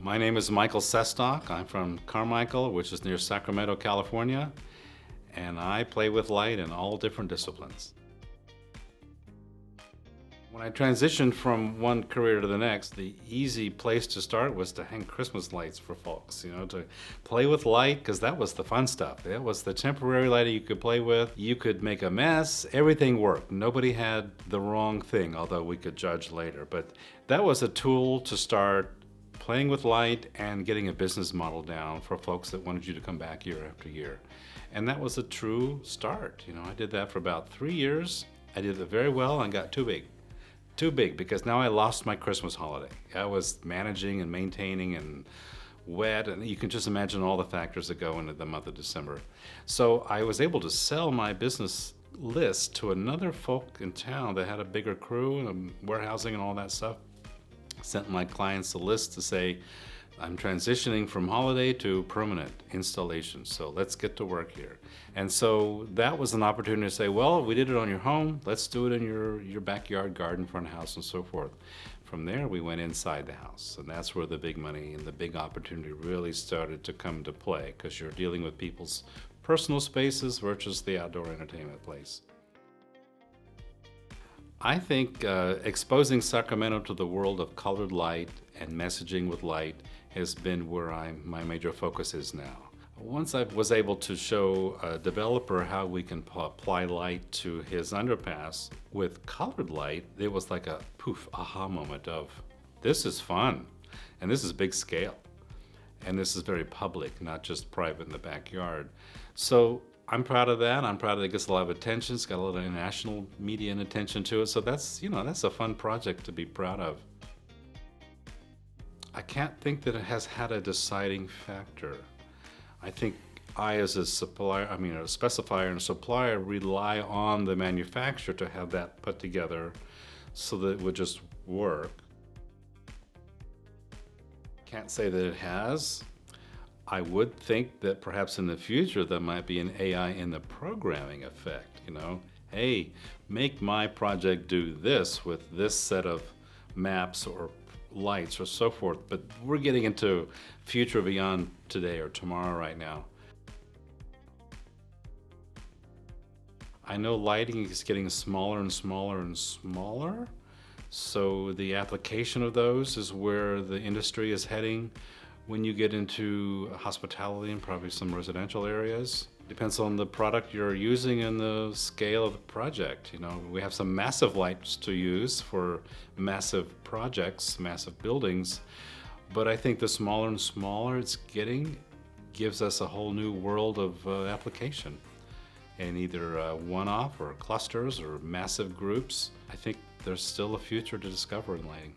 My name is Michael SESTAK. I'm from Carmichael, which is near Sacramento, California, and I play with light in all different disciplines. When I transitioned from one career to the next, the easy place to start was to hang Christmas lights for folks, to play with light, because that was the fun stuff. That was the temporary light you could play with. You could make a mess. Everything worked. Nobody had the wrong thing, although we could judge later. But that was a tool to start playing with light and getting a business model down for folks that wanted you to come back year after year. And that was a true start. I did that for about 3 years. I did it very well and got too big because now I lost my Christmas holiday. I was managing and maintaining and wet, and you can just imagine all the factors that go into the month of December. So I was able to sell my business list to another folk in town that had a bigger crew and warehousing and all that stuff. Sent my clients a list to say, I'm transitioning from holiday to permanent installation, so let's get to work here. And so that was an opportunity to say, well, we did it on your home, let's do it in your backyard, garden, front house, and so forth. From there, we went inside the house, and that's where the big money and the big opportunity really started to come to play, because you're dealing with people's personal spaces versus the outdoor entertainment place. I think exposing Sacramento to the world of colored light and messaging with light has been where my major focus is now. Once I was able to show a developer how we can apply light to his underpass with colored light, it was like a poof, aha moment of, this is fun, and this is big scale, and this is very public, not just private in the backyard. So I'm proud of that. I'm proud that it gets a lot of attention. It's got a lot of international media and attention to it. So that's a fun project to be proud of. I can't think that it has had a deciding factor. I think I, as a supplier, a specifier and a supplier, rely on the manufacturer to have that put together so that it would just work. Can't say that it has. I would think that perhaps in the future there might be an AI in the programming effect, Hey, make my project do this with this set of maps or lights or so forth. But we're getting into future beyond today or tomorrow right now. I know lighting is getting smaller and smaller and smaller. So the application of those is where the industry is heading. When you get into hospitality and probably some residential areas, depends on the product you're using and the scale of the project. We have some massive lights to use for massive projects, massive buildings, but I think the smaller and smaller it's getting gives us a whole new world of application. And either one-off or clusters or massive groups, I think there's still a future to discover in lighting.